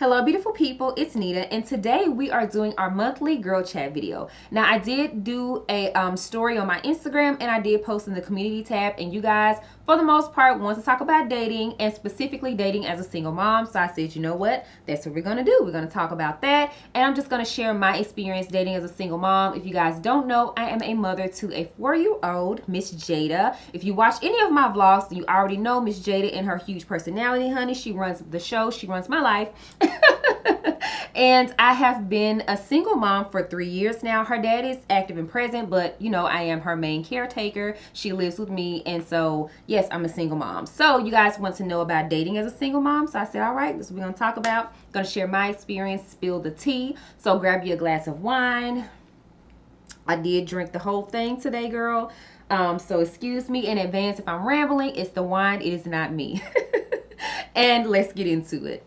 Hello beautiful people, it's Nita, and today we are doing our monthly girl chat video. Now I did do a story on my Instagram and I did post in the community tab, and you guys for the most part want to talk about dating and specifically dating as a single mom. So I said, you know what, that's what we're gonna do. We're gonna talk about that, and I'm just gonna share my experience dating as a single mom. If you guys don't know, I am a mother to a 4-year-old Miss Jada. If you watch any of my vlogs, you already know Miss Jada and her huge personality, honey. She runs the show, she runs my life. And I have been a single mom for 3 years now. Her dad is active and present, but you know, I am her main caretaker. She lives with me, and so yes, I'm a single mom. So you guys want to know about dating as a single mom, so I said, all right, this is what we're gonna talk about. I'm gonna share my experience, spill the tea. So grab you a glass of wine. I did drink the whole thing today, girl. So excuse me in advance if I'm rambling. It's the wine, it is not me. And let's get into it.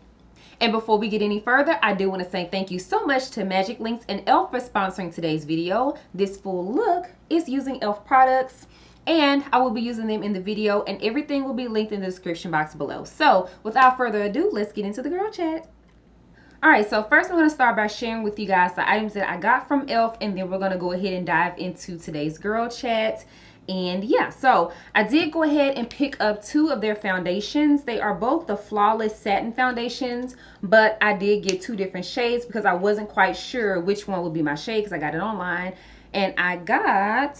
And before we get any further, I do want to say thank you so much to Magic Links and e.l.f. for sponsoring today's video. This full look is using e.l.f. products, and I will be using them in the video, and everything will be linked in the description box below. So without further ado, let's get into the girl chat. Alright, so first I'm going to start by sharing with you guys the items that I got from e.l.f. and then we're going to go ahead and dive into today's girl chat. And yeah, so I did go ahead and pick up 2 of their foundations. They are both the Flawless Satin foundations, but I did get 2 different shades because I wasn't quite sure which one would be my shade because I got it online. And I got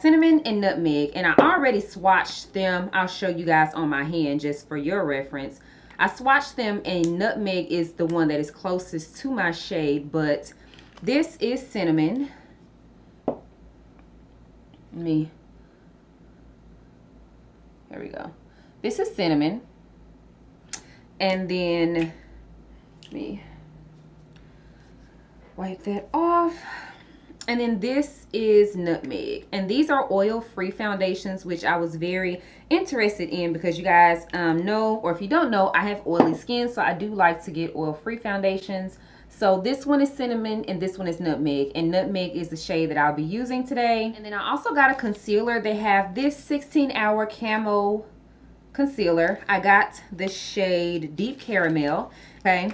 cinnamon and nutmeg, and I already swatched them. I'll show you guys on my hand just for your reference. I swatched them, and nutmeg is the one that is closest to my shade, but this is cinnamon. Here we go. This is cinnamon. And then let me wipe that off. And then this is nutmeg. And these are oil-free foundations, which I was very interested in because you guys know, or if you don't know, I have oily skin, so I do like to get oil-free foundations. So this one is cinnamon and this one is nutmeg, and nutmeg is the shade that I'll be using today. And then I also got a concealer. They have this 16-hour camo concealer. I got the shade Deep Caramel. Okay.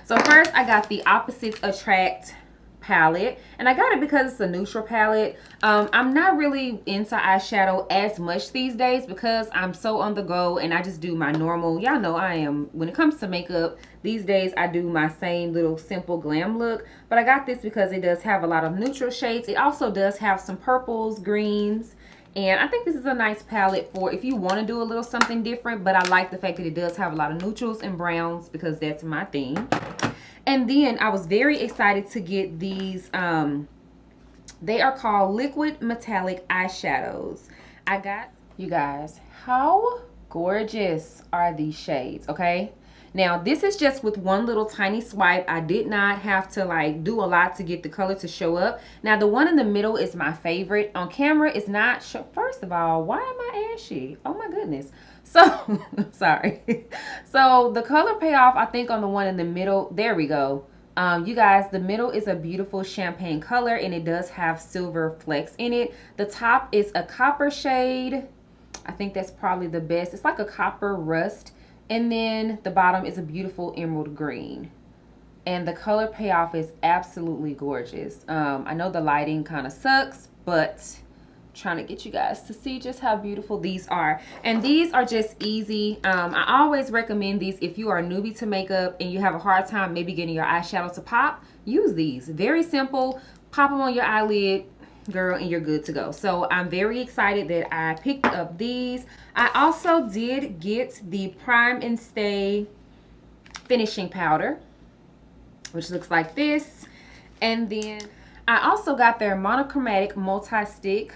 So first I got the Opposites Attract palette, and I got it because it's a neutral palette. I'm not really into eyeshadow as much these days because I'm so on the go and I just do my normal, y'all know I am, when it comes to makeup these days, I do my same little simple glam look. But I got this because it does have a lot of neutral shades. It also does have some purples, greens, and I think this is a nice palette for if you want to do a little something different. But I like the fact that it does have a lot of neutrals and browns because that's my theme. And then I was very excited to get these, they are called Liquid Metallic Eyeshadows. I got, you guys, how gorgeous are these shades, okay? Now, this is just with one little tiny swipe. I did not have to like do a lot to get the color to show up. Now, the one in the middle is my favorite. On camera, it's not, first of all, why am I ashy? Oh my goodness. So, sorry. So the color payoff, I think on the one in the middle, there we go. You guys, the middle is a beautiful champagne color and it does have silver flecks in it. The top is a copper shade. I think that's probably the best. It's like a copper rust. And then the bottom is a beautiful emerald green. And the color payoff is absolutely gorgeous. I know the lighting kind of sucks, but trying to get you guys to see just how beautiful these are. And these are just easy. I always recommend these if you are a newbie to makeup and you have a hard time maybe getting your eyeshadow to pop. Use these. Very simple. Pop them on your eyelid, girl, and you're good to go. So I'm very excited that I picked up these. I also did get the Prime and Stay finishing powder, which looks like this. And then I also got their monochromatic multi-stick,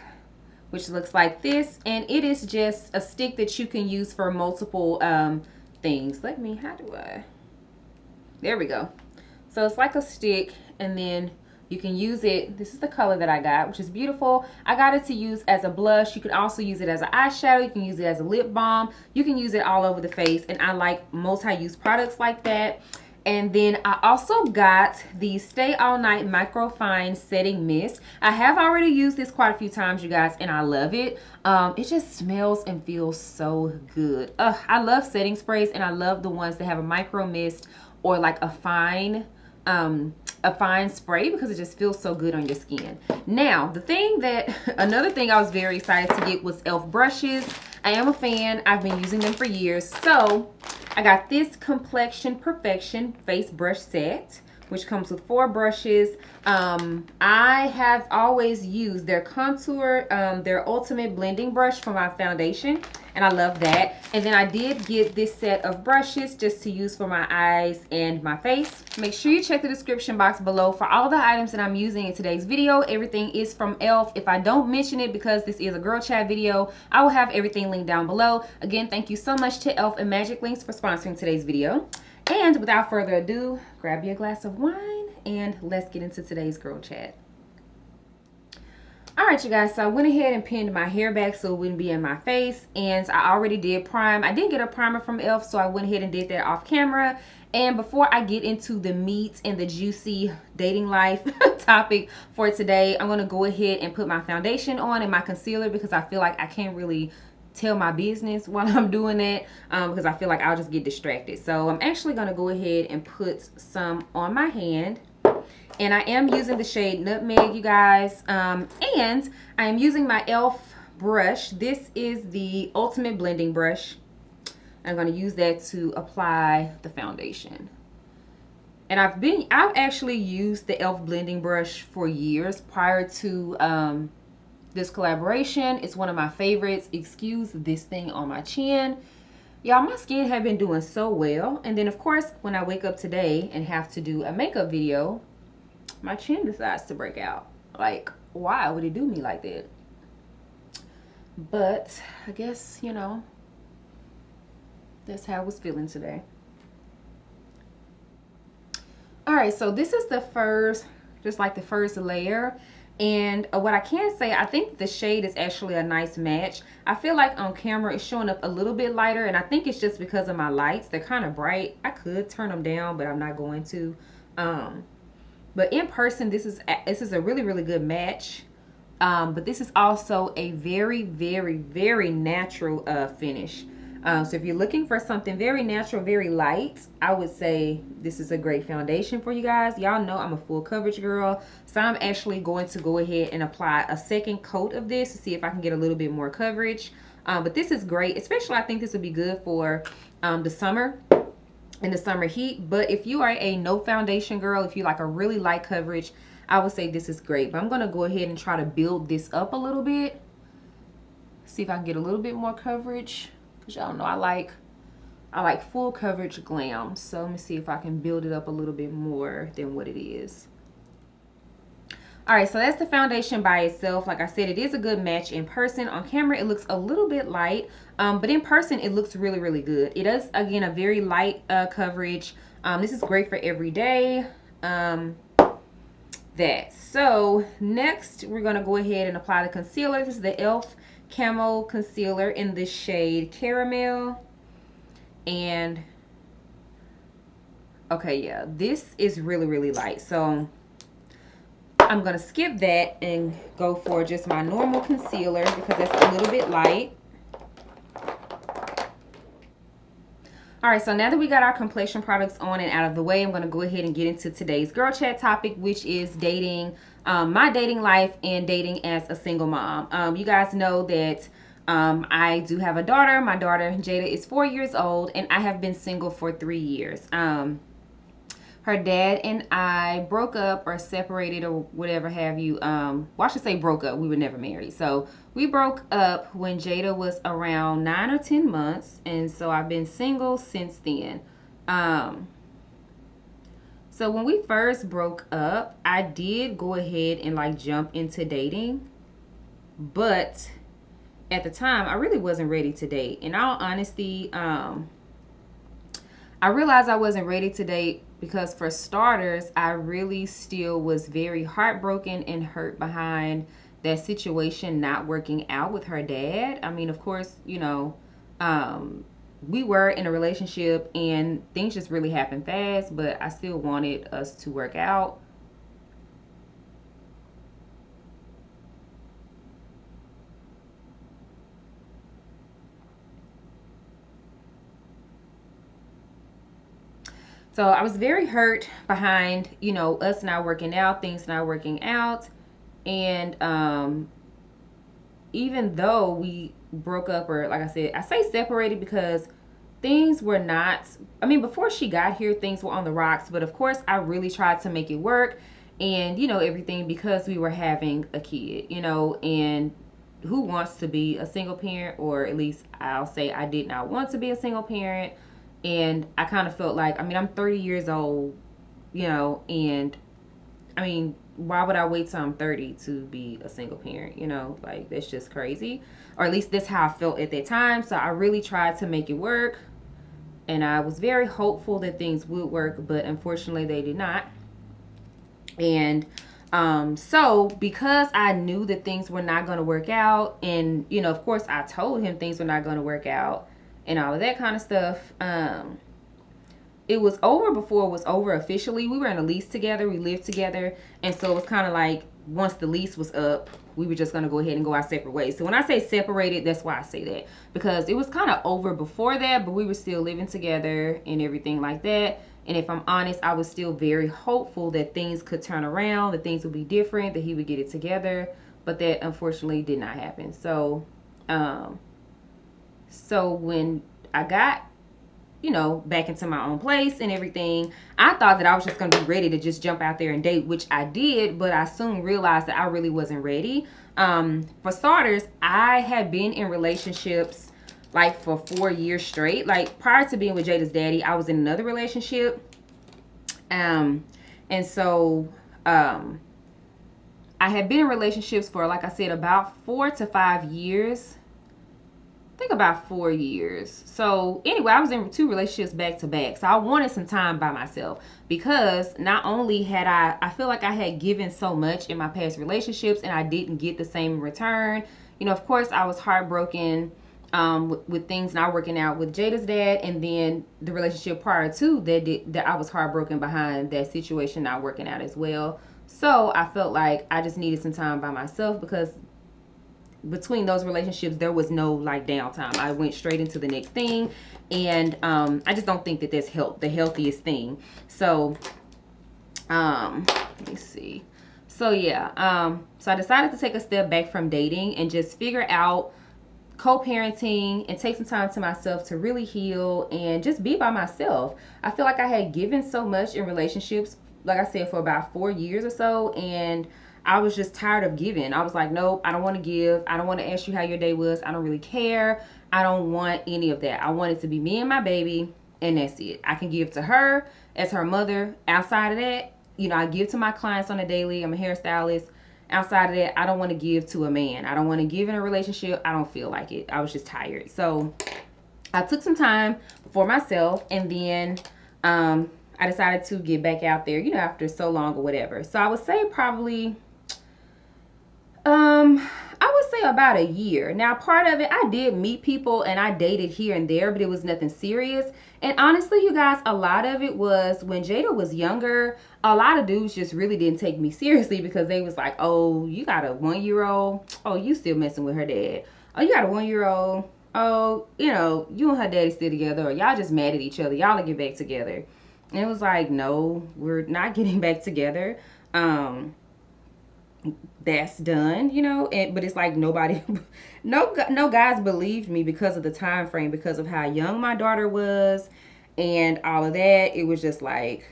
which looks like this, and it is just a stick that you can use for multiple things. There we go. So it's like a stick, and then you can use it. This is the color that I got, which is beautiful. I got it to use as a blush. You can also use it as an eyeshadow. You can use it as a lip balm. You can use it all over the face, and I like multi-use products like that. And then I also got the Stay All Night Microfine Setting Mist. I have already used this quite a few times, you guys, and I love it. It just smells and feels so good. I love setting sprays, and I love the ones that have a micro mist or like a fine spray, because it just feels so good on your skin. Now, another thing I was very excited to get was e.l.f. brushes. I am a fan. I've been using them for years. So I got this Complexion Perfection face brush set, which comes with 4 brushes. I have always used their contour, their ultimate blending brush for my foundation, and I love that. And then I did get this set of brushes just to use for my eyes and my face. Make sure you check the description box below for all the items that I'm using in today's video. Everything is from e.l.f. If I don't mention it because this is a girl chat video, I will have everything linked down below. Again, thank you so much to e.l.f. and Magic Links for sponsoring today's video. And without further ado, grab your glass of wine and let's get into today's girl chat. All right, you guys, so I went ahead and pinned my hair back so it wouldn't be in my face, and I already did prime. I didn't get a primer from e.l.f., so I went ahead and did that off camera. And before I get into the meat and the juicy dating life topic for today, I'm going to go ahead and put my foundation on and my concealer, because I feel like I can't really tell my business while I'm doing that, because I feel like I'll just get distracted. So I'm actually going to go ahead and put some on my hand. And I am using the shade Nutmeg, you guys. And I am using my e.l.f. brush. This is the Ultimate Blending Brush. I'm going to use that to apply the foundation. And I've actually used the e.l.f. blending brush for years prior to this collaboration. It's one of my favorites. Excuse this thing on my chin. Y'all, my skin have been doing so well. And then, of course, when I wake up today and have to do a makeup video, my chin decides to break out. Like, why would it do me like that? But I guess, you know, that's how I was feeling today. All right, so this is the first, just like the first layer. And what I can say, I think the shade is actually a nice match. I feel like on camera it's showing up a little bit lighter, and I think it's just because of my lights. They're kind of bright. I could turn them down, but I'm not going to. But in person, this is a really, really good match. But this is also a very, very, very natural finish. So if you're looking for something very natural, very light, I would say this is a great foundation for you guys. Y'all know I'm a full coverage girl. So I'm actually going to go ahead and apply a second coat of this to see if I can get a little bit more coverage. But this is great. Especially, I think this would be good for the summer. In the summer heat. But if you are a no foundation girl, if you like a really light coverage, I would say this is great. But I'm going to go ahead and try to build this up a little bit. See if I can get a little bit more coverage. Because y'all know I like full coverage glam. So let me see if I can build it up a little bit more than what it is. All right, so that's the foundation by itself. Like I said, it is a good match in person. On camera, it looks a little bit light, but in person, it looks really, really good. It is, again, a very light coverage. This is great for every day. So next, we're going to go ahead and apply the concealer. This is the e.l.f. Camo Concealer in the shade Caramel. And, okay, yeah, this is really, really light. So I'm going to skip that and go for just my normal concealer because that's a little bit light. All right, so now that we got our complexion products on and out of the way, I'm going to go ahead and get into today's girl chat topic, which is dating, my dating life and dating as a single mom. You guys know that I do have a daughter. My daughter, Jada, is 4 years old, and I have been single for 3 years. Her dad and I broke up or separated or whatever have you. Well, I should say broke up. We were never married. So we broke up when Jada was around 9 or 10 months. And so I've been single since then. So when we first broke up, I did go ahead and like jump into dating. But at the time, I really wasn't ready to date. In all honesty, I realized I wasn't ready to date because for starters, I really still was very heartbroken and hurt behind that situation not working out with her dad. I mean, of course, you know, we were in a relationship and things just really happened fast, but I still wanted us to work out. So I was very hurt behind, us not working out, things not working out. And even though we broke up, or like I said, I say separated because things were not, I mean, before she got here, things were on the rocks. But of course, I really tried to make it work and, everything because we were having a kid, and who wants to be a single parent? Or at least I'll say I did not want to be a single parent. And I kind of felt like, I mean, I'm 30 years old, and I mean, why would I wait till I'm 30 to be a single parent? Like, that's just crazy. Or at least that's how I felt at that time. So I really tried to make it work. And I was very hopeful that things would work, but unfortunately they did not. And so because I knew that things were not going to work out, and, of course I told him things were not going to work out and all of that kind of stuff, it was over before it was over officially. We were in a lease together. We lived together. And so it was kind of like once the lease was up, we were just going to go ahead and go our separate ways. So when I say separated, that's why I say that. Because it was kind of over before that, but we were still living together and everything like that. And if I'm honest, I was still very hopeful that things could turn around, that things would be different, that he would get it together. But that unfortunately did not happen. So when I got, back into my own place and everything, I thought that I was just going to be ready to just jump out there and date, which I did, but I soon realized that I really wasn't ready. For starters, I had been in relationships like for 4 years straight. Like prior to being with Jada's daddy, I was in another relationship. And so, I had been in relationships for, like I said, about 4 to 5 years. I think about 4 years. So anyway, I was in 2 relationships back to back. So I wanted some time by myself because not only had I feel like I had given so much in my past relationships and I didn't get the same return. Of course I was heartbroken with things not working out with Jada's dad, and then the relationship prior to that I was heartbroken behind that situation not working out as well. So I felt like I just needed some time by myself because between those relationships there was no like downtime. I went straight into the next thing, and I just don't think that that's the healthiest thing. So let me see. So yeah, so I decided to take a step back from dating and just figure out co-parenting and take some time to myself to really heal and just be by myself. I feel like I had given so much in relationships, like I said, for about 4 years or so, and I was just tired of giving. I was like, nope, I don't want to give. I don't want to ask you how your day was. I don't really care. I don't want any of that. I want it to be me and my baby, and that's it. I can give to her as her mother. Outside of that, I give to my clients on a daily. I'm a hairstylist. Outside of that, I don't want to give to a man. I don't want to give in a relationship. I don't feel like it. I was just tired. So I took some time for myself, and then I decided to get back out there, after so long or whatever. So I would say probably I would say about a year. Now, part of it, I did meet people and I dated here and there, but it was nothing serious. And honestly, you guys, a lot of it was when Jada was younger, a lot of dudes just really didn't take me seriously because they was like, oh, you got a 1-year-old? Oh, you still messing with her dad? Oh, you got a 1-year-old? Oh, you and her daddy still together, or y'all just mad at each other. Y'all will get back together. And it was like, no, we're not getting back together. That's done, but it's like nobody, no guys believed me because of the time frame, because of how young my daughter was and all of that. It was just like,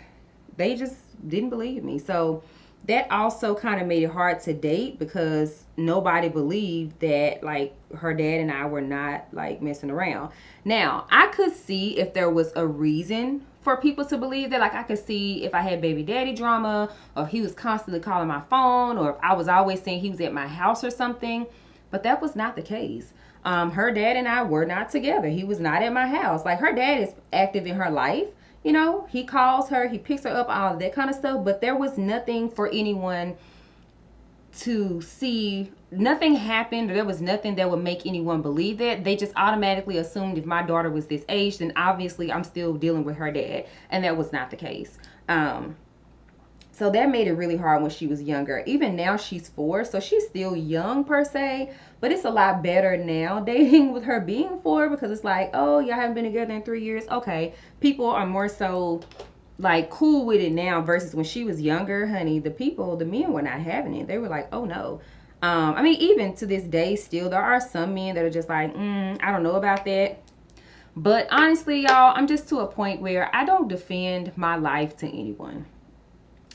they just didn't believe me. So that also kind of made it hard to date because nobody believed that like her dad and I were not like messing around. Now, I could see if there was a reason for people to believe that. Like I could see if I had baby daddy drama, or if he was constantly calling my phone, or if I was always saying he was at my house or something. But that was not the case. Her dad and I were not together. He was not at my house. Like her dad is active in her life. He calls her, he picks her up, all of that kind of stuff. But there was nothing for anyone to see nothing happened, or there was nothing that would make anyone believe that. They just automatically assumed if my daughter was this age, then obviously I'm still dealing with her dad, and that was not the case. So that made it really hard when she was younger. Even now she's 4, so she's still young per se, but it's a lot better now dating with her being 4, because it's like, oh, y'all haven't been together in 3 years. Okay, people are more so like cool with it now versus when she was younger, honey. The men were not having it. They were like, oh no. I mean, even to this day, still there are some men that are just like, I don't know about that. But honestly, y'all, I'm just to a point where I don't defend my life to anyone.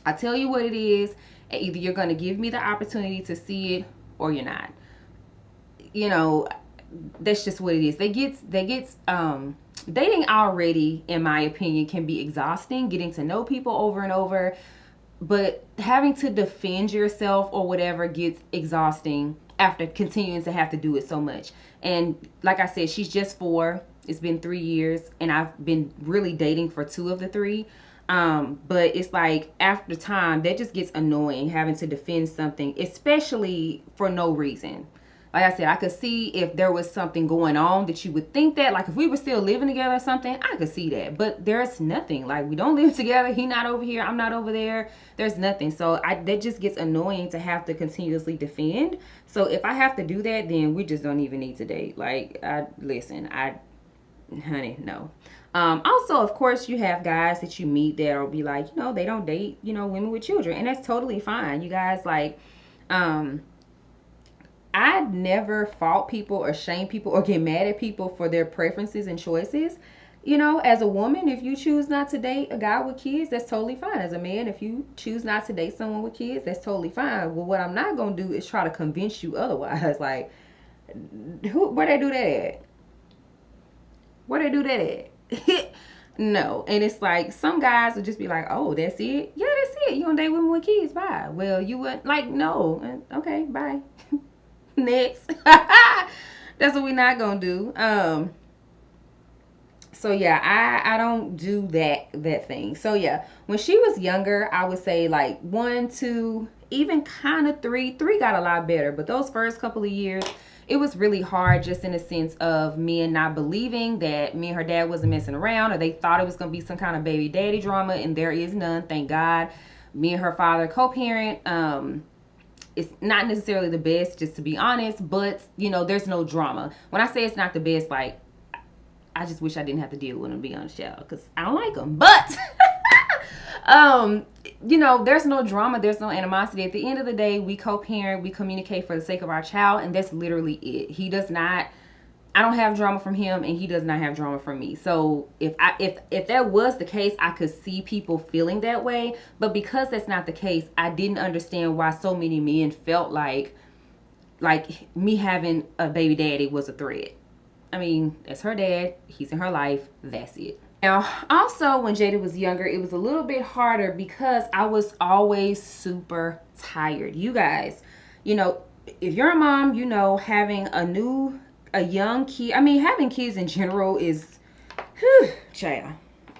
I tell you what it is, and either you're going to give me the opportunity to see it or you're not. You know, that's just what it is. Dating already, in my opinion, can be exhausting, getting to know people over and over, but having to defend yourself or whatever gets exhausting after continuing to have to do it so much. And like I said, she's just 4. It's been 3 years, and I've been really dating for 2 of the 3. But it's like after time that just gets annoying, having to defend something, especially for no reason. Like I said, I could see if there was something going on that you would think that, like if we were still living together or something, I could see that. But there's nothing. Like, we don't live together. He not over here, I'm not over there. There's nothing. So that just gets annoying to have to continuously defend. So if I have to do that, then we just don't even need to date. Like, honey, no. Also, of course, you have guys that you meet that'll be like, they don't date, women with children. And that's totally fine. You guys, like, I never fault people or shame people or get mad at people for their preferences and choices. As a woman, if you choose not to date a guy with kids, that's totally fine. As a man, if you choose not to date someone with kids, that's totally fine. Well, what I'm not going to do is try to convince you otherwise. Like, where they do that at? Where they do that at? No. And it's like, some guys would just be like, oh, that's it? Yeah, that's it. You don't date women with kids? Bye. Well, you wouldn't. Like, no. Okay, bye. Next. That's what we're not gonna do. So yeah, I don't do that thing. So yeah, when she was younger, I would say like 1, 2, even kind of 3 got a lot better. But those first couple of years, it was really hard, just in a sense of men not believing that me and her dad wasn't messing around, or they thought it was gonna be some kind of baby daddy drama, and there is none, thank God. Me and her father co-parent. It's not necessarily the best, just to be honest, but there's no drama. When I say it's not the best, like, I just wish I didn't have to deal with him, to be honest, y'all, because I don't like him. But there's no drama, there's no animosity. At the end of the day, we co-parent, we communicate for the sake of our child, and that's literally it. I don't have drama from him, and he does not have drama from me. So if that was the case, I could see people feeling that way. But because that's not the case, I didn't understand why so many men felt like me having a baby daddy was a threat. I mean, that's her dad. He's in her life. That's it. Now, also, when Jada was younger, it was a little bit harder because I was always super tired. You guys, if you're a mom, having a young kid, I mean, having kids in general is, child,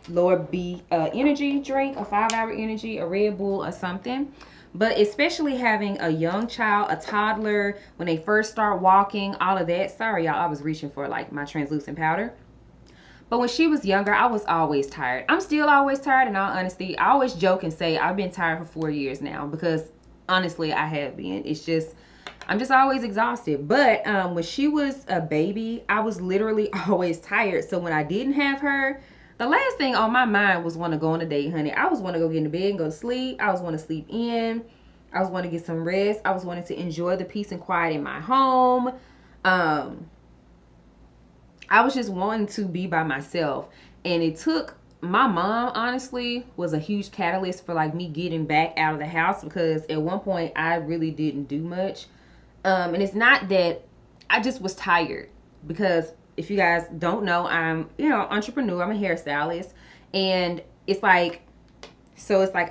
Lord, be energy drink, a 5-hour energy, a Red Bull or something. But especially having a young child, a toddler, when they first start walking, all of that. Sorry, y'all, I was reaching for like my translucent powder. But when she was younger, I was always tired. I'm still always tired, in all honesty. I always joke and say I've been tired for 4 years now, because honestly, I have been. It's just, I'm just always exhausted. But when she was a baby, I was literally always tired. So when I didn't have her, the last thing on my mind was want to go on a date, honey. I was want to go get in the bed and go to sleep. I was want to sleep in. I was want to get some rest. I was wanting to enjoy the peace and quiet in my home. I was just wanting to be by myself. And it took, my mom, honestly, was a huge catalyst for like me getting back out of the house, because at one point I really didn't do much. And it's not that, I just was tired, because if you guys don't know, I'm, entrepreneur. I'm a hairstylist. And it's like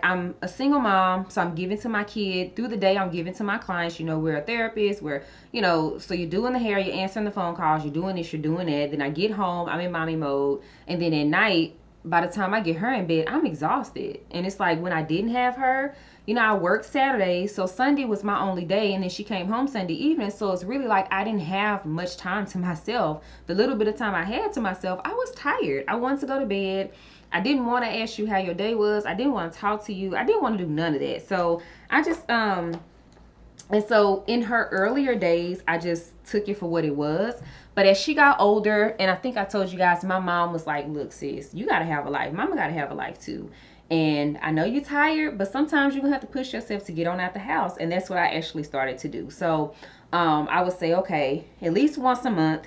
I'm a single mom. So I'm giving to my kid. Through the day, I'm giving to my clients. We're a therapist. We're, so you're doing the hair, you're answering the phone calls, you're doing this, you're doing that. Then I get home, I'm in mommy mode. And then at night, by the time I get her in bed, I'm exhausted. And it's like when I didn't have her, you know, I worked Saturday, so Sunday was my only day, and then she came home Sunday evening. So it's really like I didn't have much time to myself. The little bit of time I had to myself, I was tired. I wanted to go to bed. I didn't want to ask you how your day was. I didn't want to talk to you. I didn't want to do none of that. So I just and so in her earlier days, I just took it for what it was. But as she got older, and I think I told you guys, my mom was like, look, sis, you got to have a life. Mama got to have a life too. And I know you're tired, but sometimes you're going to have to push yourself to get on out the house. And that's what I actually started to do. So I would say, okay, at least once a month,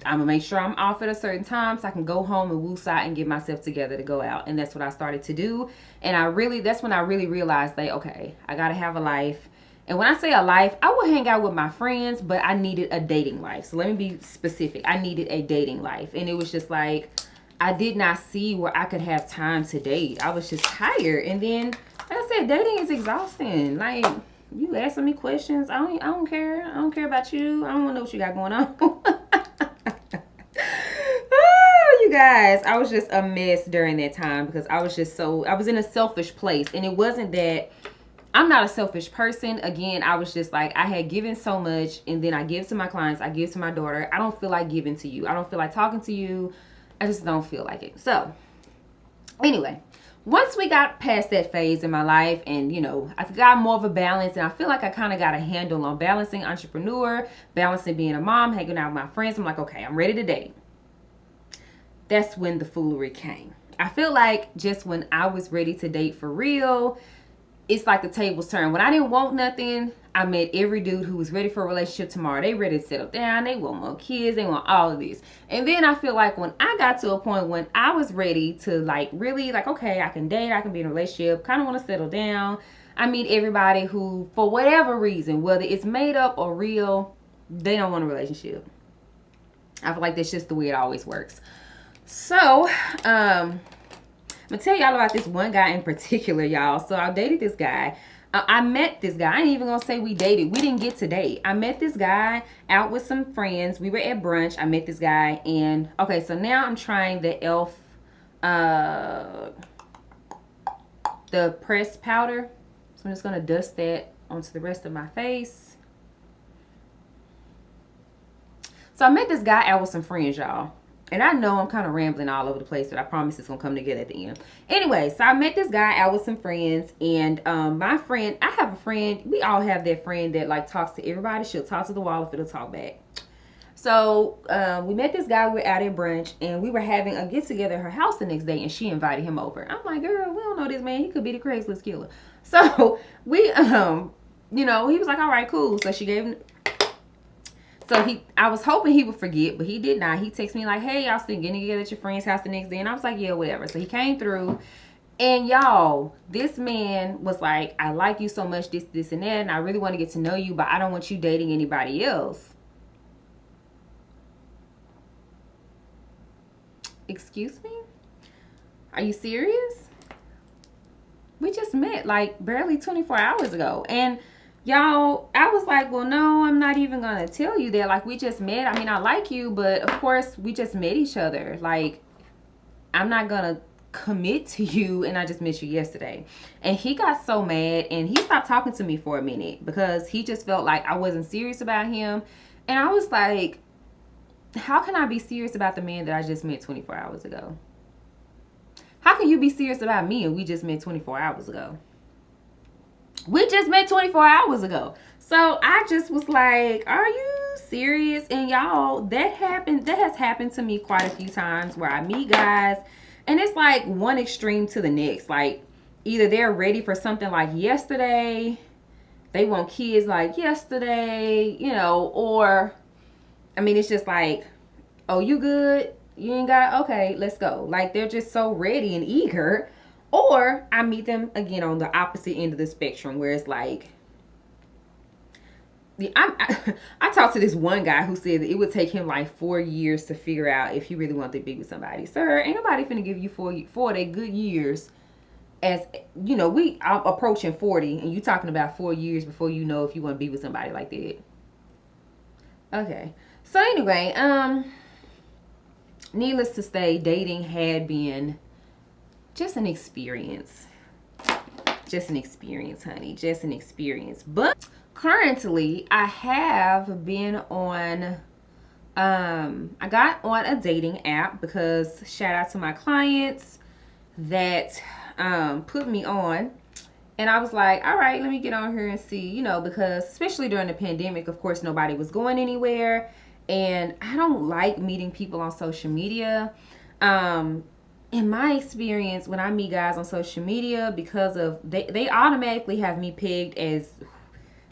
I'm going to make sure I'm off at a certain time so I can go home and woosah and get myself together to go out. And that's what I started to do. And that's when I really realized that, okay, I got to have a life. And when I say a life, I would hang out with my friends, but I needed a dating life. So let me be specific. I needed a dating life. And it was just like, I did not see where I could have time to date. I was just tired. And then, like I said, dating is exhausting. Like, you asking me questions. I don't care. I don't care about you. I don't want to know what you got going on. Oh, you guys, I was just a mess during that time because I was in a selfish place. And it wasn't that I'm not a selfish person. Again, I was just like, I had given so much, and then I give to my clients, I give to my daughter. I don't feel like giving to you. I don't feel like talking to you. I just don't feel like it. So anyway, once we got past that phase in my life, and you know, I got more of a balance, and I feel like I kind of got a handle on balancing entrepreneur, balancing being a mom, hanging out with my friends. I'm like, okay, I'm ready to date. That's when the foolery came. I feel like just when I was ready to date for real, it's like the tables turned. When I didn't want nothing, I met every dude who was ready for a relationship tomorrow. They ready to settle down. They want more kids. They want all of this. And then I feel like when I got to a point when I was ready to like really like, okay, I can date. I can be in a relationship. Kind of want to settle down. I meet everybody who, for whatever reason, whether it's made up or real, they don't want a relationship. I feel like that's just the way it always works. So, I'm gonna tell y'all about this one guy in particular, y'all. So I dated this guy. I met this guy. I ain't even gonna say we dated. We didn't get to date. I met this guy out with some friends. We were at brunch. I met this guy, and okay, so now I'm trying the e.l.f. The pressed powder. So I'm just gonna dust that onto the rest of my face. So I met this guy out with some friends, y'all. And I know I'm kind of rambling all over the place, but I promise it's going to come together at the end. Anyway, so I met this guy out with some friends. And my friend, I have a friend. We all have that friend that like talks to everybody. She'll talk to the wall if it'll talk back. So we met this guy. We were out at brunch. And we were having a get-together at her house the next day. And she invited him over. I'm like, girl, we don't know this man. He could be the Craigslist killer. So we, you know, he was like, all right, cool. So she gave him... So I was hoping he would forget, but he did not. He texted me like, hey, y'all still getting together at your friend's house the next day. And I was like, yeah, whatever. So he came through. And y'all, this man was like, I like you so much, this, and that. And I really want to get to know you, but I don't want you dating anybody else. Excuse me? Are you serious? We just met like barely 24 hours ago. And y'all, I was like, well, no, I'm not even going to tell you that. Like, we just met. I mean, I like you, but of course, we just met each other. Like, I'm not going to commit to you, and I just met you yesterday. And he got so mad, and he stopped talking to me for a minute because he just felt like I wasn't serious about him. And I was like, how can I be serious about the man that I just met 24 hours ago? How can you be serious about me and we just met 24 hours ago? We just met 24 hours ago. So I just was like, are you serious? And y'all, that has happened to me quite a few times where I meet guys and it's like one extreme to the next. Like either they're ready for something like yesterday, they want kids like yesterday, you know, or I mean, it's just like, oh, you good? You ain't got, okay, let's go. Like they're just so ready and eager. Or I meet them again on the opposite end of the spectrum where it's like, I talked to this one guy who said that it would take him like 4 years to figure out if he really wanted to be with somebody. Sir, ain't nobody finna give you four of their good years. As you know, I'm approaching 40 and you talking about 4 years before you know if you want to be with somebody like that. Okay. So anyway, needless to say, dating had been just an experience. Just an experience, honey. Just an experience. But currently, I have been on, I got on a dating app because shout out to my clients that put me on. And I was like, all right, let me get on here and see, you know, because especially during the pandemic, of course, nobody was going anywhere. And I don't like meeting people on social media. In my experience, when I meet guys on social media, because of they automatically have me pegged as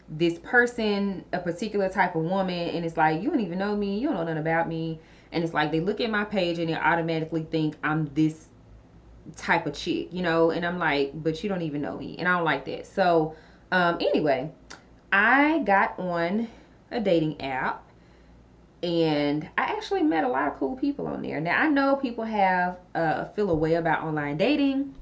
this person, a particular type of woman, and it's like, you don't even know me, you don't know nothing about me. And it's like they look at my page and they automatically think I'm this type of chick, you know, and I'm like, but you don't even know me, and I don't like that. So anyway, I got on a dating app and I actually met a lot of cool people on there. Now I know people have feel a way about online dating,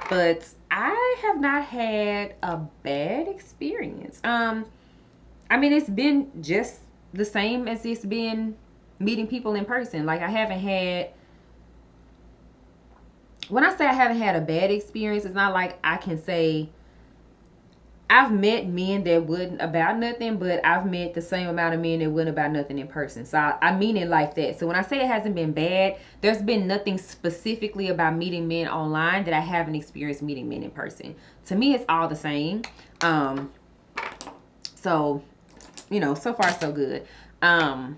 but I have not had a bad experience. I mean, it's been just the same as it's been meeting people in person. Like, I haven't had, when I say I haven't had a bad experience, it's not like I can say I've met men that wouldn't about nothing, but I've met the same amount of men that wouldn't about nothing in person. So I mean it like that. So when I say it hasn't been bad, there's been nothing specifically about meeting men online that I haven't experienced meeting men in person. To me, it's all the same. So, you know, so far so good. Pause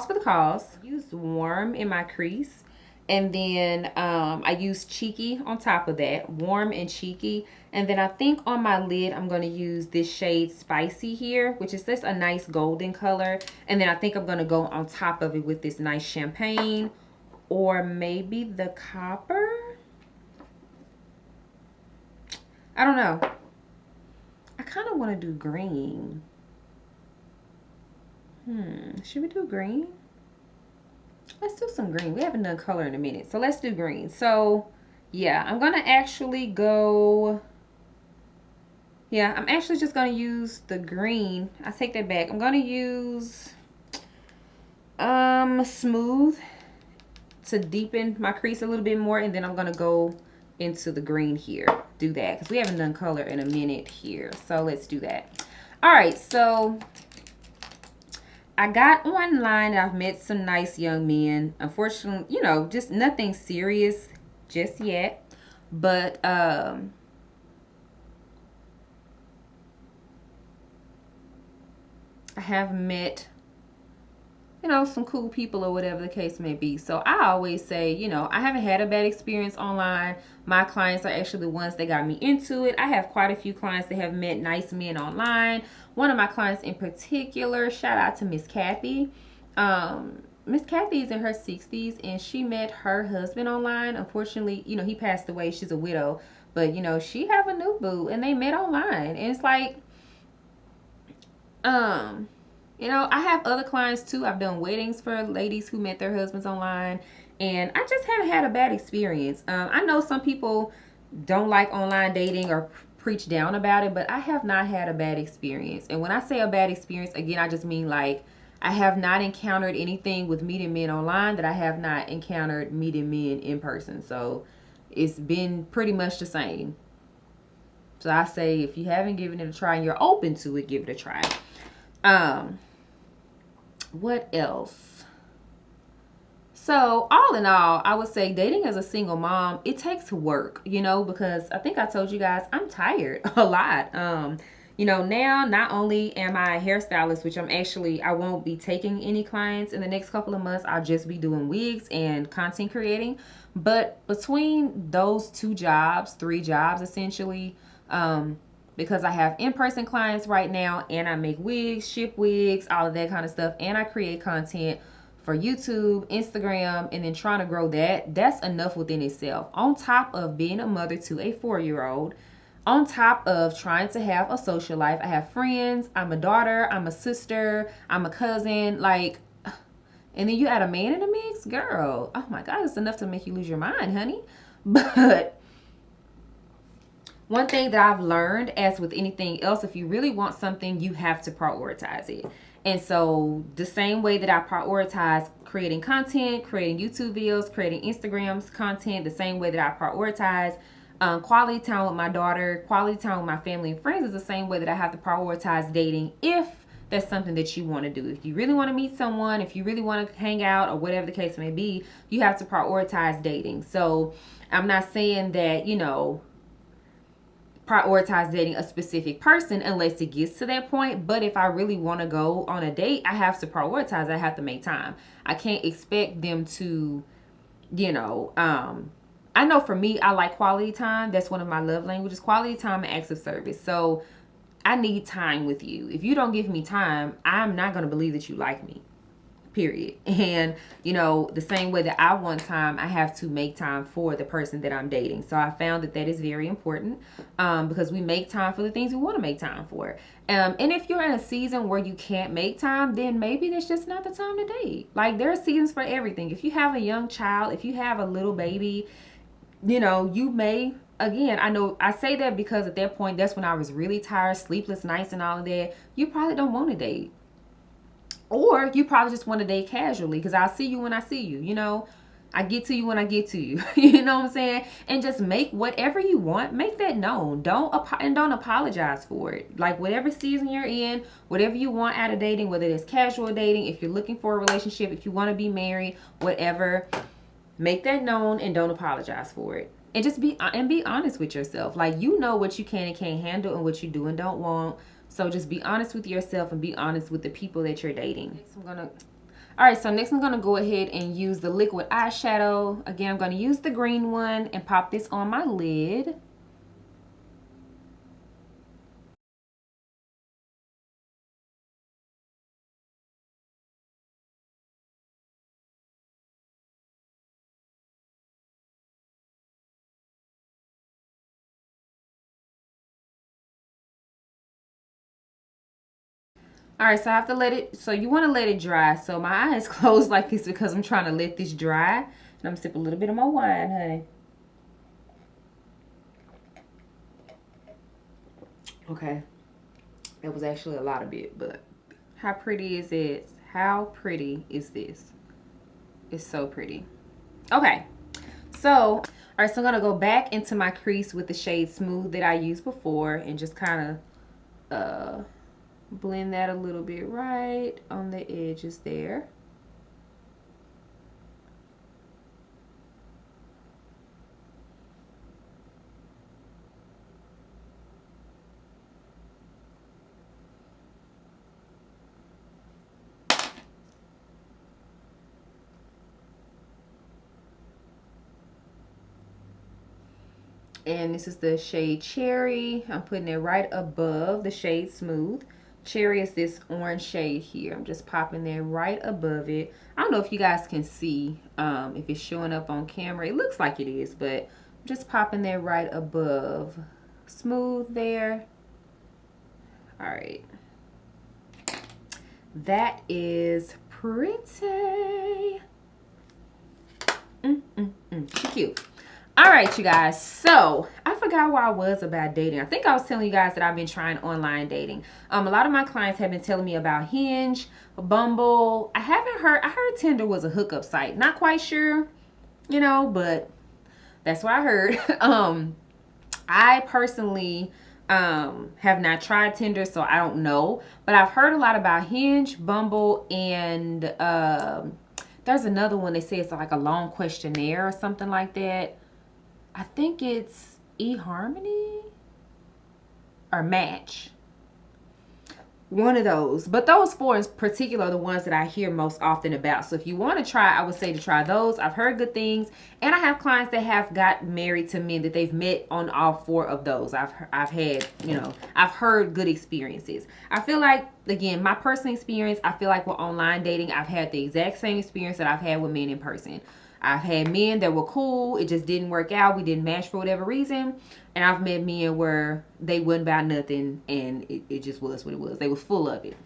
for the cause. Use warm in my crease. And then I use cheeky on top of that. Warm and cheeky. And then I think on my lid, I'm going to use this shade Spicy here, which is just a nice golden color. And then I think I'm going to go on top of it with this nice champagne. Or maybe the copper. I don't know. I kind of want to do green. Should we do green? Let's do some green. We haven't done color in a minute, so let's do green. So yeah, I'm gonna actually go, yeah, I'm actually just gonna use the green. I take that back. I'm gonna use smooth to deepen my crease a little bit more, and then I'm gonna go into the green here. Do that because we haven't done color in a minute here, so let's do that. All right, so I got online and I've met some nice young men. Unfortunately, you know, just nothing serious just yet. But I have met, you know, some cool people or whatever the case may be. So I always say, you know, I haven't had a bad experience online. My clients are actually the ones that got me into it. I have quite a few clients that have met nice men online. One of my clients in particular, shout out to Miss Kathy. Miss Kathy is in her 60s and she met her husband online. Unfortunately, you know, he passed away. She's a widow. But, you know, she have a new boo and they met online. And it's like, you know, I have other clients too. I've done weddings for ladies who met their husbands online. And I just haven't had a bad experience. I know some people don't like online dating or preach down about it, but I have not had a bad experience. And when I say a bad experience, again, I just mean like I have not encountered anything with meeting men online that I have not encountered meeting men in person. So it's been pretty much the same. So I say if you haven't given it a try and you're open to it, give it a try. What else? So all in all, I would say dating as a single mom, it takes work, you know, because I think I told you guys I'm tired a lot. You know, now not only am I a hairstylist, which I won't be taking any clients in the next couple of months. I'll just be doing wigs and content creating. But between those 2 jobs, 3 jobs essentially, because I have in-person clients right now and I make wigs, ship wigs, all of that kind of stuff, and I create content for YouTube, Instagram, and then trying to grow that's enough within itself. On top of being a mother to a 4-year-old, on top of trying to have a social life, I have friends, I'm a daughter, I'm a sister, I'm a cousin, like, and then you add a man in the mix, girl, oh my God, it's enough to make you lose your mind, honey. But one thing that I've learned, as with anything else, if you really want something, you have to prioritize it. And so the same way that I prioritize creating content, creating YouTube videos, creating Instagrams content, the same way that I prioritize quality time with my daughter, quality time with my family and friends is the same way that I have to prioritize dating if that's something that you want to do. If you really want to meet someone, if you really want to hang out or whatever the case may be, you have to prioritize dating. So I'm not saying that, prioritize dating a specific person unless it gets to that point. But if I really want to go on a date, I have to prioritize. I have to make time. I can't expect them to, I know for me, I like quality time. That's one of my love languages, quality time and acts of service. So I need time with you. If you don't give me time, I'm not going to believe that you like me. Period. And the same way that I want time, I have to make time for the person that I'm dating. So I found that is very important, because we make time for the things we want to make time for. And if you're in a season where you can't make time, then maybe that's just not the time to date. Like, there are seasons for everything. If you have a young child, if you have a little baby, you may, again, I know I say that because at that point, that's when I was really tired, sleepless nights and all of that. You probably don't want to date. Or you probably just want to date casually, because I'll see you when I see you, I get to you when I get to you. You know what I'm saying? And just make whatever you want, make that known. Don't apologize for it. Like, whatever season you're in, whatever you want out of dating, whether it's casual dating, if you're looking for a relationship, if you want to be married, whatever, make that known and don't apologize for it. And just be honest with yourself. Like, what you can and can't handle and what you do and don't want. So just be honest with yourself and be honest with the people that you're dating. Alright, so next I'm going to go ahead and use the liquid eyeshadow. Again, I'm going to use the green one and pop this on my lid. All right, so I have to let it, so you want to let it dry. So my eyes closed like this because I'm trying to let this dry. And I'm going to sip a little bit of my wine, honey. Okay. It was actually a lot of it, but how pretty is it? How pretty is this? It's so pretty. Okay. So, all right, so I'm going to go back into my crease with the shade Smooth that I used before and just kind of blend that a little bit right on the edges there. And this is the shade Cherry. I'm putting it right above the shade Smooth. Cherry is this orange shade here. I'm just popping that right above it. I don't know if you guys can see if it's showing up on camera. It looks like it is, but I'm just popping that right above Smooth there. All right. That is pretty. She's cute. All right, you guys. So I forgot where I was about dating. I think I was telling you guys that I've been trying online dating. A lot of my clients have been telling me about Hinge, Bumble. I heard Tinder was a hookup site. Not quite sure, but that's what I heard. I personally have not tried Tinder, so I don't know. But I've heard a lot about Hinge, Bumble, and there's another one they say it's like a long questionnaire or something like that. I think it's eHarmony or Match. One of those. But those four in particular are the ones that I hear most often about. So if you want to try, I would say to try those. I've heard good things. And I have clients that have got married to men that they've met on all four of those. I've had, I've heard good experiences. I feel like, again, my personal experience, I feel like with online dating, I've had the exact same experience that I've had with men in person. I've had men that were cool. It just didn't work out. We didn't match for whatever reason. And I've met men where they wasn't about nothing and it just was what it was. They were full of it.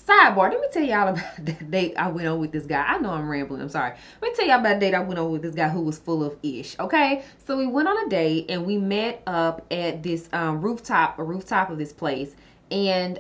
Sidebar, let me tell y'all about the date I went on with this guy. I know I'm rambling. I'm sorry. Let me tell y'all about the date I went on with this guy who was full of ish. Okay? So we went on a date and we met up at this rooftop of this place. And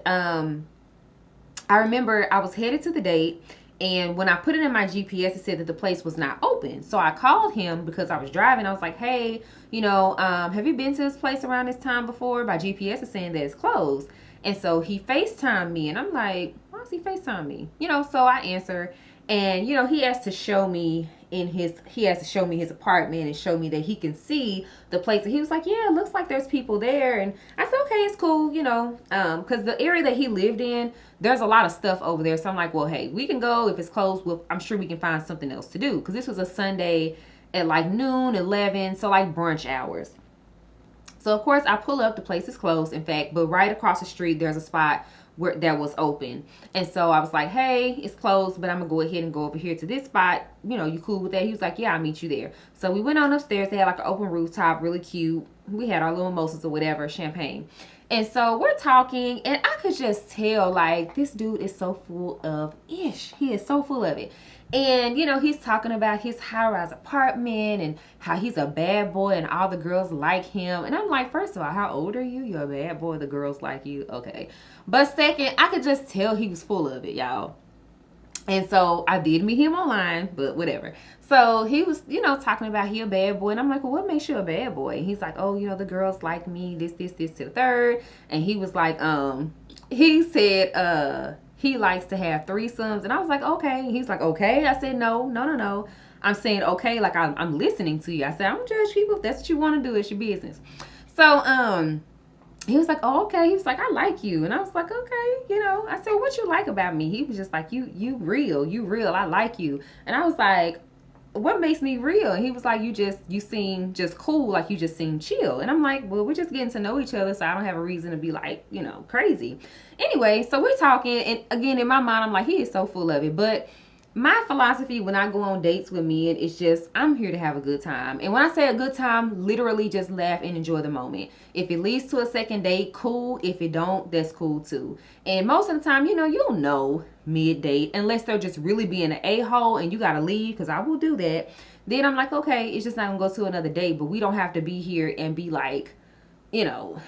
I remember I was headed to the date, and when I put it in my GPS, it said that the place was not open. So I called him because I was driving. I was like, hey, have you been to this place around this time before? My GPS is saying that it's closed. And so he FaceTimed me, and I'm like, why does he FaceTime me? So I answer, and he has to show me his apartment and show me that he can see the place. And he was like, yeah, it looks like there's people there. And I said, okay, it's cool, because the area that he lived in, there's a lot of stuff over there. So I'm like, well, hey, we can go. If it's closed, I'm sure we can find something else to do, because this was a Sunday at like noon, 11, so like brunch hours. So of course I pull up, the place is closed, in fact, but right across the street there's a spot where that was open. And so I was like, hey, it's closed, but I'm gonna go ahead and go over here to this spot. You cool with that? He was like, yeah, I'll meet you there. So we went on upstairs. They had like an open rooftop, really cute. We had our little mimosas or whatever, champagne. And so we're talking, and I could just tell, like, this dude is so full of ish. He is so full of it. And, he's talking about his high-rise apartment and how he's a bad boy and all the girls like him. And I'm like, first of all, how old are you? You're a bad boy. The girls like you. Okay. But second, I could just tell he was full of it, y'all. And so I did meet him online, but whatever. So he was, talking about he a bad boy. And I'm like, well, what makes you a bad boy? And he's like, oh, the girls like me, this to the third. And he was like, he said, he likes to have threesomes. And I was like, okay. And he's like, okay. I said, no. I'm saying, okay, like I'm listening to you. I said, I don't judge people. If that's what you want to do, it's your business. So, he was like, oh, okay. He was like, I like you. And I was like, okay, I said, what you like about me? He was just like, you real. I like you. And I was like, what makes me real? And he was like, you seem just cool. Like, you just seem chill. And I'm like, well, we're just getting to know each other, so I don't have a reason to be like, crazy. Anyway, so we're talking. And again, in my mind, I'm like, he is so full of it. But my philosophy when I go on dates with men is just, I'm here to have a good time. And when I say a good time, literally just laugh and enjoy the moment. If it leads to a second date, cool. If it don't, that's cool too. And most of the time, you'll know mid-date, unless they're just really being an a-hole and you gotta leave, because I will do that. Then I'm like, okay, it's just not gonna go to another date, but we don't have to be here and be like, in an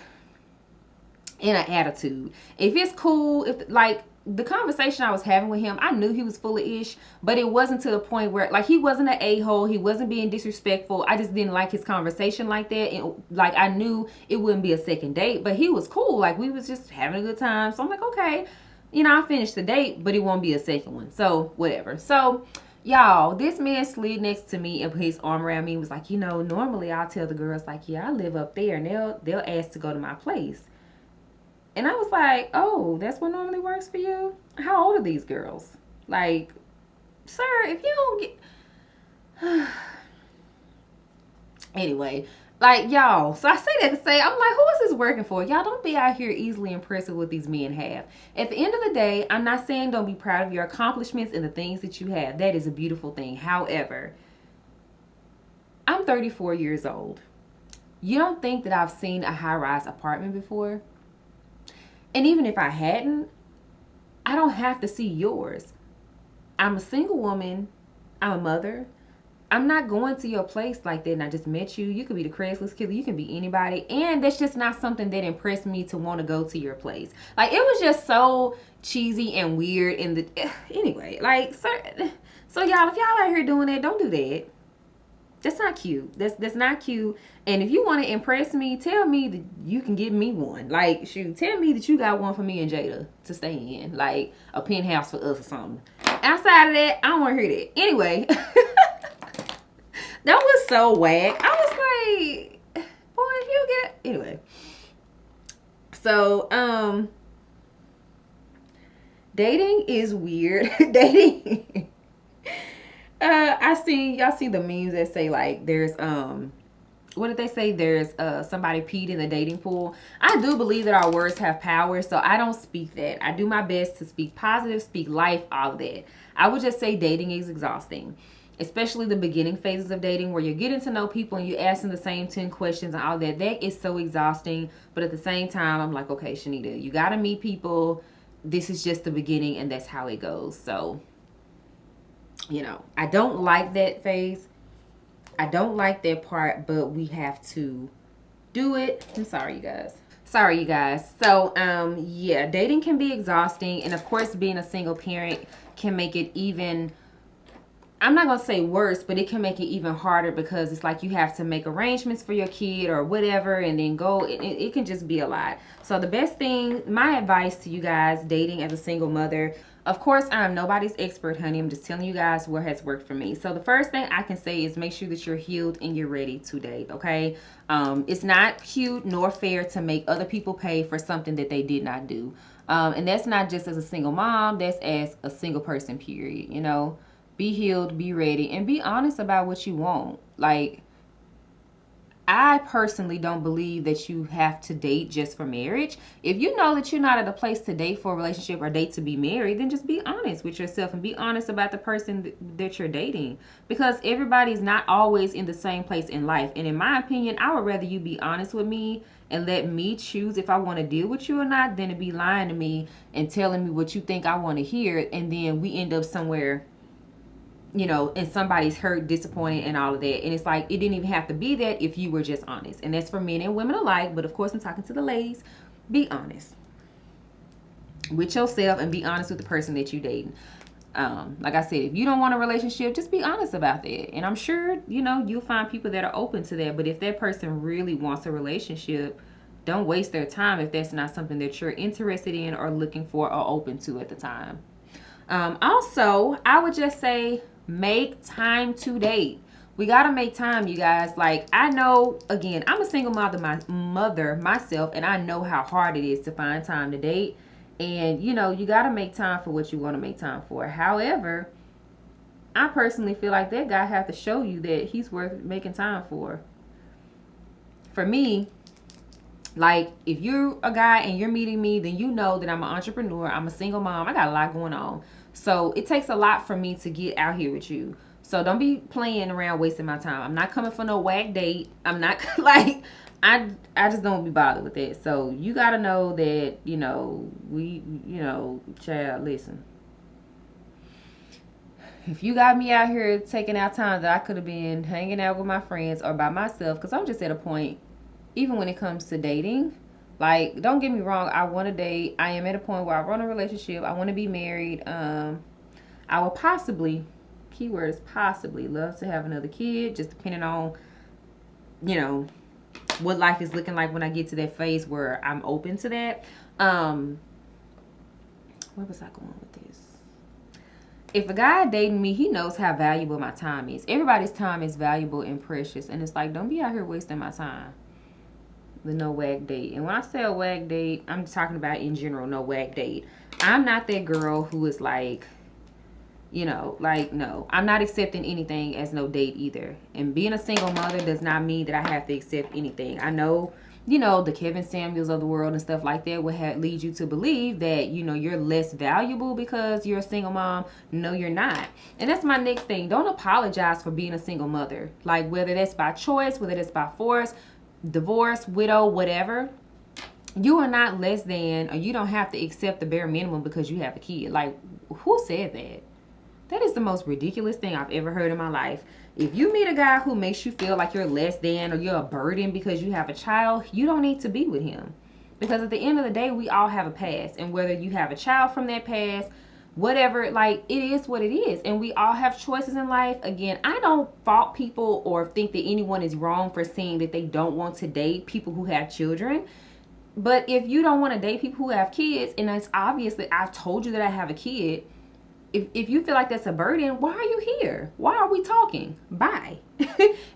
attitude. If it's cool, if like the conversation I was having with him, I knew he was full of ish, but it wasn't to the point where, like, he wasn't an a-hole, he wasn't being disrespectful. I just didn't like his conversation like that, and like I knew it wouldn't be a second date, but he was cool. Like, we was just having a good time. So I'm like, okay, I finished the date, but it won't be a second one, so whatever. So y'all, this man slid next to me and put his arm around me and was like, normally I'll tell the girls, like, yeah, I live up there, and they'll ask to go to my place. And I was like, oh, that's what normally works for you? How old are these girls? Like, sir, if you don't get... Anyway, like, y'all, so I say that to say, I'm like, who is this working for? Y'all don't be out here easily impressed with what these men have. At the end of the day, I'm not saying don't be proud of your accomplishments and the things that you have. That is a beautiful thing. However, I'm 34 years old. You don't think that I've seen a high-rise apartment before? And even if I hadn't, I don't have to see yours. I'm a single woman. I'm a mother. I'm not going to your place like that and I just met you. You could be the Craigslist killer. You can be anybody. And that's just not something that impressed me to want to go to your place. Like, it was just so cheesy and weird. Anyway, like, so y'all, if y'all out here doing that, don't do that. That's not cute. That's not cute. And if you want to impress me, tell me that you can give me one. Like, shoot, tell me that you got one for me and Jada to stay in. Like, a penthouse for us or something. Outside of that, I don't want to hear that. Anyway, that was so whack. I was like, boy, if you get... Anyway. So, dating is weird. Dating... y'all see the memes that say, like, there's what did they say? There's somebody peed in the dating pool. I do believe that our words have power, so I don't speak that. I do my best to speak positive, speak life, all of that. I would just say dating is exhausting, especially the beginning phases of dating where you're getting to know people and you're asking the same 10 questions and all that. That is so exhausting. But at the same time, I'm like, okay, Shanita, you got to meet people. This is just the beginning and that's how it goes. So, I don't like that phase. I don't like that part, but we have to do it. I'm sorry, you guys. Sorry, you guys. So, yeah, dating can be exhausting. And of course, being a single parent can make it even, I'm not going to say worse, but it can make it even harder because it's like you have to make arrangements for your kid or whatever and then go. It can just be a lot. So, the best thing, my advice to you guys dating as a single mother, of course, I'm nobody's expert, honey. I'm just telling you guys what has worked for me. So, the first thing I can say is make sure that you're healed and you're ready to date, okay? It's not cute nor fair to make other people pay for something that they did not do. And that's not just as a single mom, that's as a single person, period, you know? Be healed, be ready, and be honest about what you want. Like, I personally don't believe that you have to date just for marriage. If you know that you're not at a place to date for a relationship or date to be married, then just be honest with yourself and be honest about the person that you're dating. Because everybody's not always in the same place in life. And in my opinion, I would rather you be honest with me and let me choose if I want to deal with you or not than to be lying to me and telling me what you think I want to hear. And then we end up somewhere, you know, and somebody's hurt, disappointed, and all of that. And it's like, it didn't even have to be that if you were just honest. And that's for men and women alike. But of course, I'm talking to the ladies. Be honest with yourself and be honest with the person that you're dating. Like I said, if you don't want a relationship, just be honest about that. And I'm sure, you know, you'll find people that are open to that. But if that person really wants a relationship, don't waste their time if that's not something that you're interested in or looking for or open to at the time. Also, I would just say make time to date. We gotta make time, you guys. Like, I know, again, I'm a single mother myself, and I know how hard it is to find time to date. And you know, you gotta make time for what you want to make time for. However, I personally feel like that guy have to show you that he's worth making time for. For me, like, if you're a guy and you're meeting me, then you know that I'm an entrepreneur. I'm a single mom. I got a lot going on. So it takes a lot for me to get out here with you. So don't be playing around wasting my time. I'm not coming for no whack date. I'm not like, I just don't be bothered with it. So you got to know that, you know, child, listen. If you got me out here taking out time that I could have been hanging out with my friends or by myself, because I'm just at a point, even when it comes to dating, like, don't get me wrong, I want to date. I am at a point where I want a relationship. I want to be married. I will possibly, keywords possibly, love to have another kid, just depending on, you know, what life is looking like when I get to that phase where I'm open to that. Where was I going with this? If a guy dating me, he knows how valuable my time is. Everybody's time is valuable and precious. And it's like, don't be out here wasting my time with no wag date. And when I say a wag date, I'm talking about in general, no wag date. I'm not that girl who is like, you know, like, no, I'm not accepting anything as no date either. And being a single mother does not mean that I have to accept anything. I know, you know, the Kevin Samuels of the world and stuff like that would lead you to believe that, you know, you're less valuable because you're a single mom. No, you're not. And that's my next thing. Don't apologize for being a single mother. Like, whether that's by choice, whether that's by force, divorce, widow, whatever. You are not less than, or you don't have to accept the bare minimum because you have a kid. Like, who said that? That is the most ridiculous thing I've ever heard in my life. If you meet a guy who makes you feel like you're less than or you're a burden because you have a child, you don't need to be with him. Because at the end of the day, we all have a past. And whether you have a child from that past, whatever, like, it is what it is. And we all have choices in life. Again, I don't fault people or think that anyone is wrong for saying that they don't want to date people who have children. But if you don't want to date people who have kids, and it's obvious that I've told you that I have a kid, if you feel like that's a burden, why are you here? Why are we talking? Bye.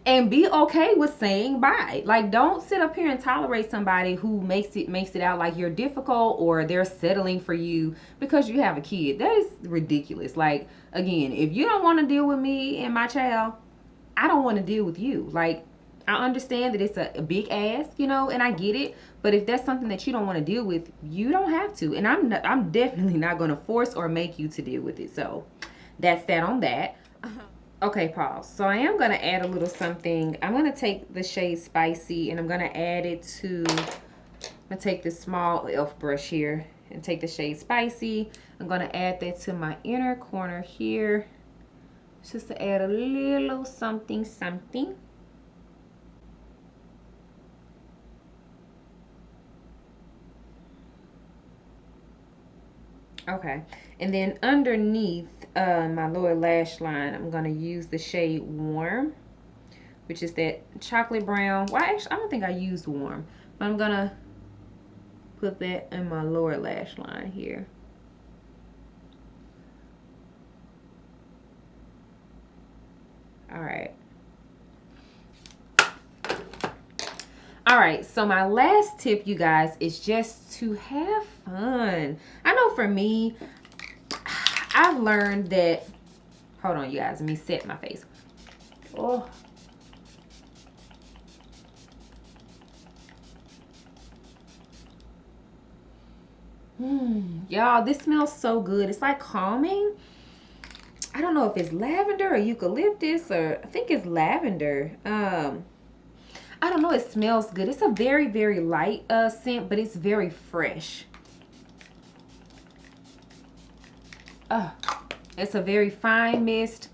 And be okay with saying bye. Like, don't sit up here and tolerate somebody who makes it out like you're difficult or they're settling for you because you have a kid. That is ridiculous. Like, again, if you don't want to deal with me and my child, I don't want to deal with you. Like, I understand that it's a big ask, you know, and I get it. But if that's something that you don't want to deal with, you don't have to. And I'm definitely not going to force or make you to deal with it. So that's that on that. Okay, pause. So I am going to add a little something. I'm going to take the shade Spicy and I'm going to add it to, I'm going to take this small e.l.f. brush here and take the shade Spicy. I'm going to add that to my inner corner here. Just to add a little something. Okay. And then underneath my lower lash line, I'm going to use the shade Warm, which is that chocolate brown. Well, actually, I don't think I used Warm. But I'm going to put that in my lower lash line here. All right. All right, so my last tip, you guys, is just to have fun. I know for me, I've learned that, hold on, you guys, let me set my face. Oh. Y'all, this smells so good. It's like calming. I don't know if it's lavender or eucalyptus, or I think it's lavender. I don't know, it smells good. It's a very, very light scent, but it's very fresh. It's a very fine mist.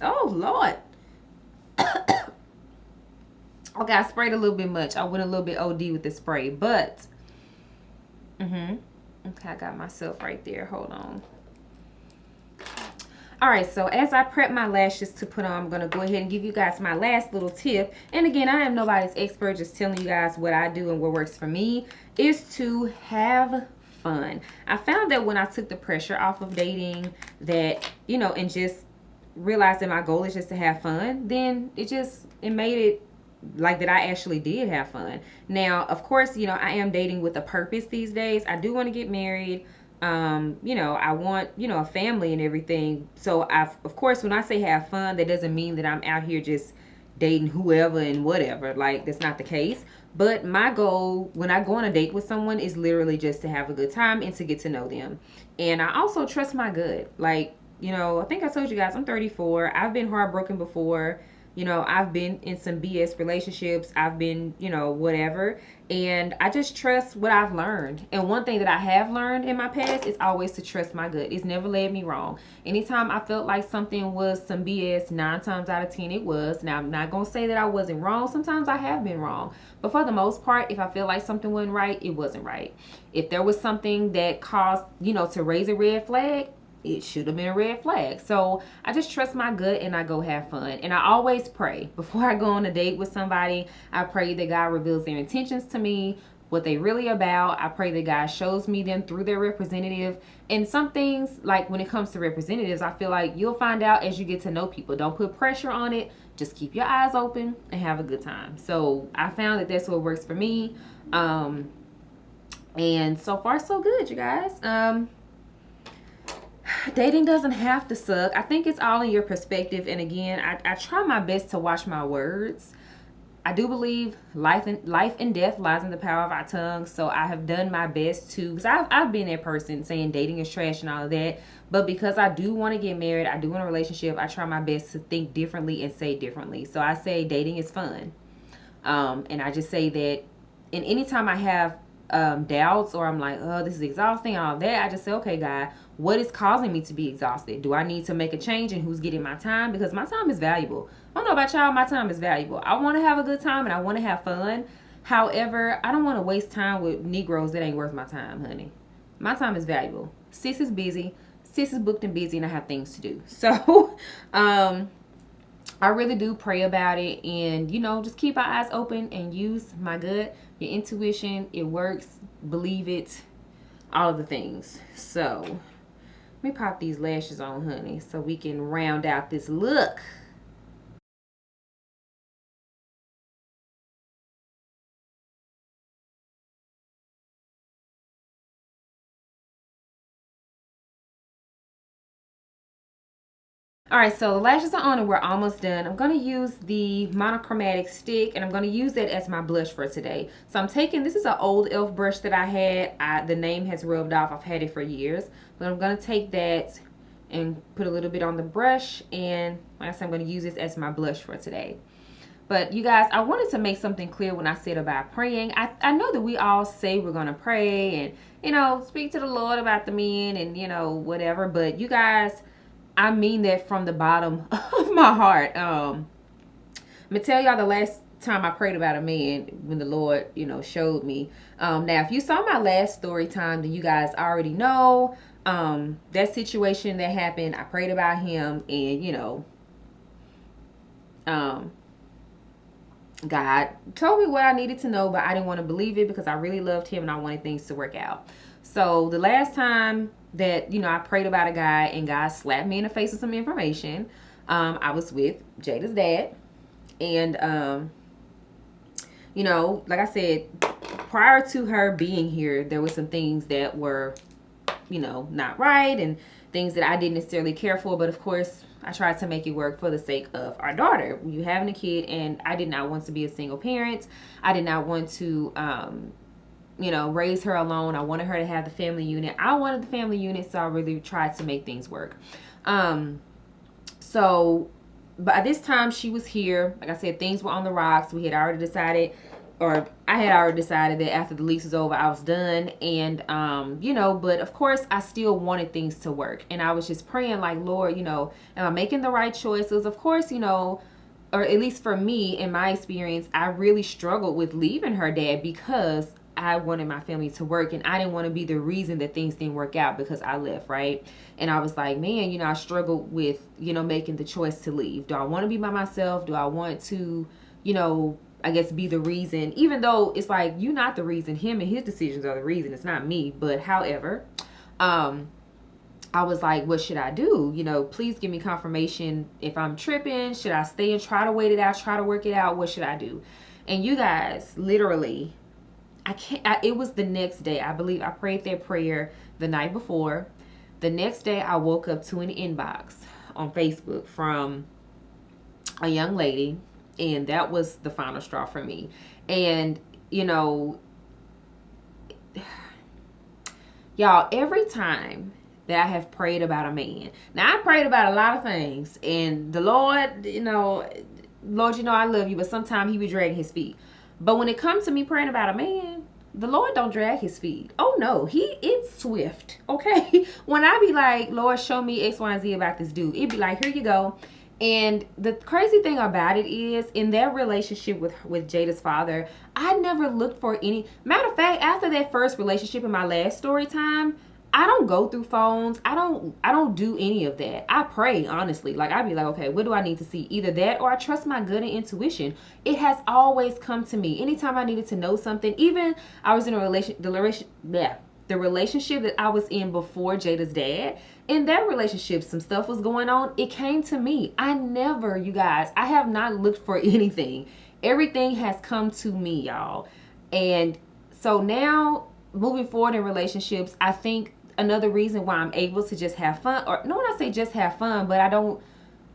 Oh, Lord. Okay, I sprayed a little bit much. I went a little bit OD with the spray, but okay, I got myself right there. Hold on. All right, so as I prep my lashes to put on, I'm going to go ahead and give you guys my last little tip. And again, I am nobody's expert, just telling you guys what I do and what works for me, is to have fun. I found that when I took the pressure off of dating, that, you know, and just realized that my goal is just to have fun, then it made it like that I actually did have fun. Now, of course, you know, I am dating with a purpose these days. I do want to get married. You know, I want, you know, a family and everything. So of course, when I say have fun, that doesn't mean that I'm out here just dating whoever and whatever. Like, that's not the case. But my goal when I go on a date with someone is literally just to have a good time and to get to know them. And I also trust my gut. Like, you know, I think I told you guys I'm 34. I've been heartbroken before. You know, I've been in some BS relationships. I've been, you know, whatever. And I just trust what I've learned. And one thing that I have learned in my past is always to trust my gut. It's never led me wrong. Anytime I felt like something was some BS, 9 times out of 10 it was. Now, I'm not going to say that I wasn't wrong. Sometimes I have been wrong. But for the most part, if I feel like something wasn't right, it wasn't right. If there was something that caused, you know, to raise a red flag, it should have been a red flag. So I just trust my gut and I go have fun. And I always pray before I go on a date with somebody. I pray that God reveals their intentions to me, what they really about. I pray that God shows me them through their representative. And some things, like when it comes to representatives, I feel like you'll find out as you get to know people. Don't put pressure on it. Just keep your eyes open and have a good time. So I found that that's what works for me. And so far so good, you guys. Dating doesn't have to suck. I think it's all in your perspective. And again, I try my best to watch my words. I do believe life and death lies in the power of our tongue. So I have done my best to, because I've been that person saying dating is trash and all of that. But because I do want to get married, I do want a relationship, I try my best to think differently and say differently. So I say dating is fun. And I just say that, and anytime I have doubts or I'm like, oh, this is exhausting, all that, I just say, okay, God, what is causing me to be exhausted? Do I need to make a change in who's getting my time? Because my time is valuable. I don't know about y'all, my time is valuable. I want to have a good time and I want to have fun. However, I don't want to waste time with Negroes that ain't worth my time, honey. My time is valuable. Sis is busy. Sis is booked and busy and I have things to do. So, I really do pray about it and, you know, just keep our eyes open and use my gut, your intuition. It works. Believe it. All of the things. So, let me pop these lashes on, honey, so we can round out this look. All right, so the lashes are on and we're almost done. I'm going to use the monochromatic stick and I'm going to use that as my blush for today. So I'm taking, this is an old e.l.f. brush that I had. The name has rubbed off. I've had it for years. But I'm going to take that and put a little bit on the brush. And like I said, I'm going to use this as my blush for today. But you guys, I wanted to make something clear when I said about praying. I know that we all say we're going to pray and, you know, speak to the Lord about the men and, you know, whatever. But you guys, I mean that from the bottom of my heart. I'm going to tell y'all the last time I prayed about a man when the Lord, you know, showed me. Now, if you saw my last story time, then you guys already know. that situation that happened, I prayed about him, and um, God told me what I needed to know, but I didn't want to believe it because I really loved him and I wanted things to work out. So the last time that, I prayed about a guy and God slapped me in the face with some information, I was with Jada's dad. And, like I said, prior to her being here, there were some things that were, not right, and things that I didn't necessarily care for. But of course, I tried to make it work for the sake of our daughter. You having a kid, and I did not want to be a single parent. I did not want to, raise her alone. I wanted her to have the family unit. I wanted the family unit, so I really tried to make things work. So by this time she was here, like I said, things were on the rocks. We had already decided, or I had already decided that after the lease was over, I was done. And, but of course I still wanted things to work. And I was just praying like, Lord, am I making the right choices? Of course, or at least for me, in my experience, I really struggled with leaving her dad because I wanted my family to work, and I didn't want to be the reason that things didn't work out because I left, right? And I was like, man, I struggled with, making the choice to leave. Do I want to be by myself? Do I want to, I guess be the reason, even though it's like, you're not the reason. Him and his decisions are the reason. It's not me. But however, I was like, what should I do? Please give me confirmation if I'm tripping. Should I stay and try to wait it out, try to work it out? What should I do? And you guys, literally, it was the next day. I believe I prayed that prayer the night before. The next day I woke up to an inbox on Facebook from a young lady, and that was the final straw for me. And, y'all, every time that I have prayed about a man, now I prayed about a lot of things, and the Lord, Lord, I love you, but sometimes he be dragging his feet. But when it comes to me praying about a man, the Lord don't drag his feet. Oh no, it's swift. Okay. When I be like, Lord, show me X, Y, and Z about this dude, it'd be like, here you go. And the crazy thing about it is, in that relationship with Jada's father, I never looked for any. Matter of fact, after that first relationship in my last story time, I don't go through phones. I don't do any of that. I pray, honestly. Like, I'd be like, okay, what do I need to see? Either that or I trust my gut and intuition. It has always come to me. Anytime I needed to know something, even I was in the relationship that I was in before Jada's dad. In that relationship, some stuff was going on. It came to me. I have not looked for anything. Everything has come to me, y'all. And so now, moving forward in relationships, I think another reason why I'm able to just have fun, or no, when I say just have fun, but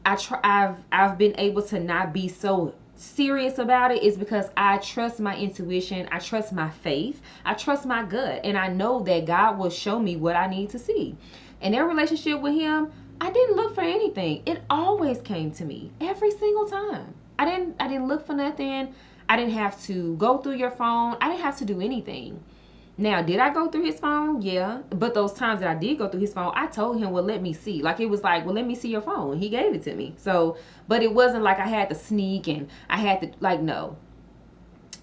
I've been able to not be so serious about it, is because I trust my intuition, I trust my faith, I trust my gut, and I know that God will show me what I need to see. In their relationship with him, I didn't look for anything. It always came to me every single time. I didn't look for nothing. I didn't have to go through your phone. I didn't have to do anything. Now, did I go through his phone? Yeah. But those times that I did go through his phone, I told him, well, let me see. Like, it was like, well, let me see your phone. He gave it to me. So, but it wasn't like I had to sneak and I had to, like, no.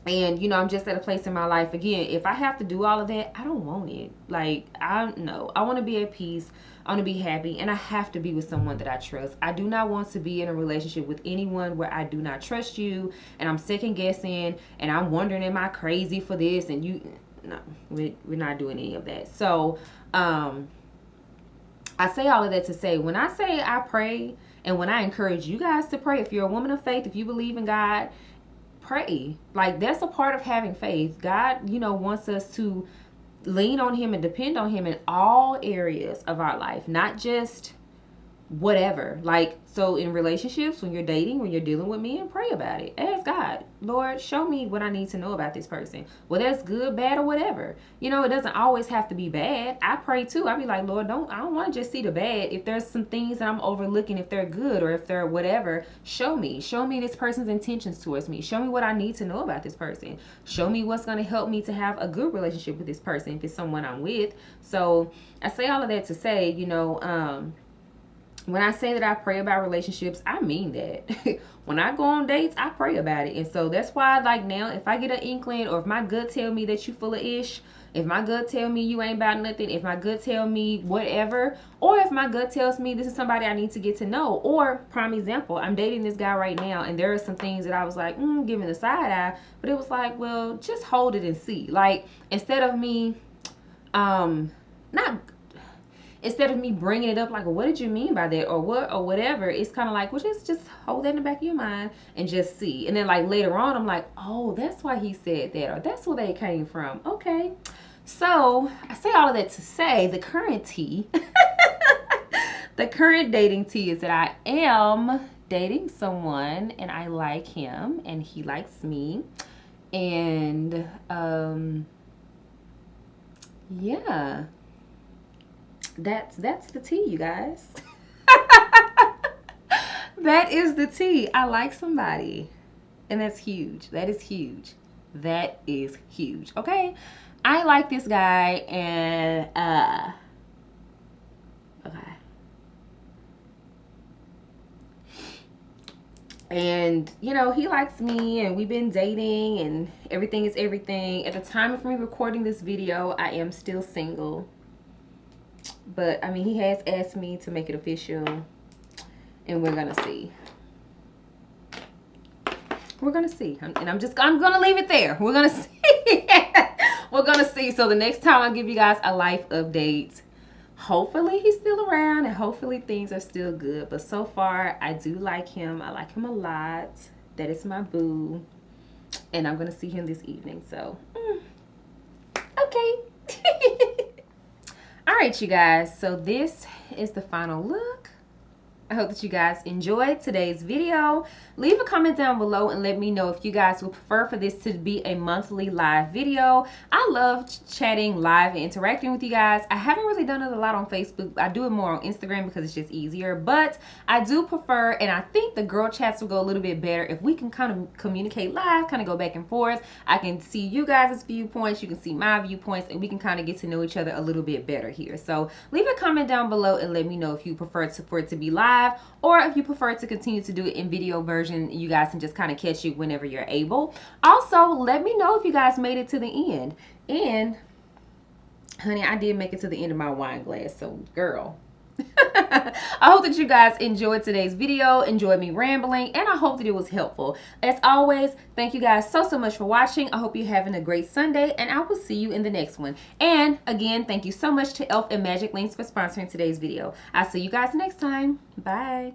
And, I'm just at a place in my life, again, if I have to do all of that, I don't want it. Like, I want to be at peace. I want to be happy, and I have to be with someone that I trust. I do not want to be in a relationship with anyone where I do not trust you, and I'm second guessing, and I'm wondering, am I crazy for this? And no, we're not doing any of that. So, I say all of that to say, when I say I pray, and when I encourage you guys to pray, if you're a woman of faith, if you believe in God, pray. Like, that's a part of having faith. God, wants us to lean on him and depend on him in all areas of our life, not just whatever. Like, so in relationships, when you're dating, when you're dealing with men, pray about it. Ask God, Lord, show me what I need to know about this person. Well, that's good, bad, or whatever. It doesn't always have to be bad. I pray too. I be like, Lord, I don't want to just see the bad. If there's some things that I'm overlooking, if they're good or if they're whatever, show me this person's intentions towards me. Show me what I need to know about this person. Show me what's going to help me to have a good relationship with this person if it's someone I'm with. So I say all of that to say, when I say that I pray about relationships, I mean that. When I go on dates, I pray about it. And so that's why, like, now, if I get an inkling, or if my gut tell me that you full of ish, if my gut tell me you ain't about nothing, if my gut tell me whatever, or if my gut tells me this is somebody I need to get to know, or prime example, I'm dating this guy right now, and there are some things that I was like, giving the side eye, but it was like, well, just hold it and see. Like, instead of me, instead of me bringing it up like, well, what did you mean by that, or what, or whatever, it's kind of like, well, just hold that in the back of your mind and just see. And then, like, later on, I'm like, oh, that's why he said that, or that's where they came from. Okay. So I say all of that to say the current tea, the current dating tea is that I am dating someone, and I like him and he likes me. And yeah, that's the tea, you guys. That is the tea. I like somebody, and that's huge. That is huge. That is huge. Okay, I like this guy, and okay, and you know, he likes me, and we've been dating, and everything is everything. At the time of me recording this video, I am still single, but I mean, he has asked me to make it official, and we're gonna see. We're gonna see, and I'm gonna leave it there. We're gonna see. We're gonna see. So the next time I give you guys a life update, hopefully he's still around, and hopefully things are still good. But so far, I do like him. I like him a lot. That is my boo, and I'm gonna see him this evening. So okay. All right, you guys, so this is the final look. I hope that you guys enjoyed today's video. Leave a comment down below and let me know if you guys would prefer for this to be a monthly live video. I love chatting live and interacting with you guys. I haven't really done it a lot on Facebook. I do it more on Instagram because it's just easier, but I do prefer, and I think the girl chats will go a little bit better if we can kind of communicate live, kind of go back and forth. I can see you guys' viewpoints, you can see my viewpoints, and we can kind of get to know each other a little bit better here. So leave a comment down below and let me know if you prefer for it to be live, or if you prefer to continue to do it in video version. You guys can just kind of catch it whenever you're able. Also, let me know if you guys made it to the end. And honey, I did make it to the end of my wine glass, so girl. I hope that you guys enjoyed today's video, enjoyed me rambling, and I hope that it was helpful. As always, thank you guys so much for watching. I hope you're having a great Sunday, and I will see you in the next one. And again, thank you so much to Elf and Magic Links for sponsoring today's video. I'll see you guys next time. Bye.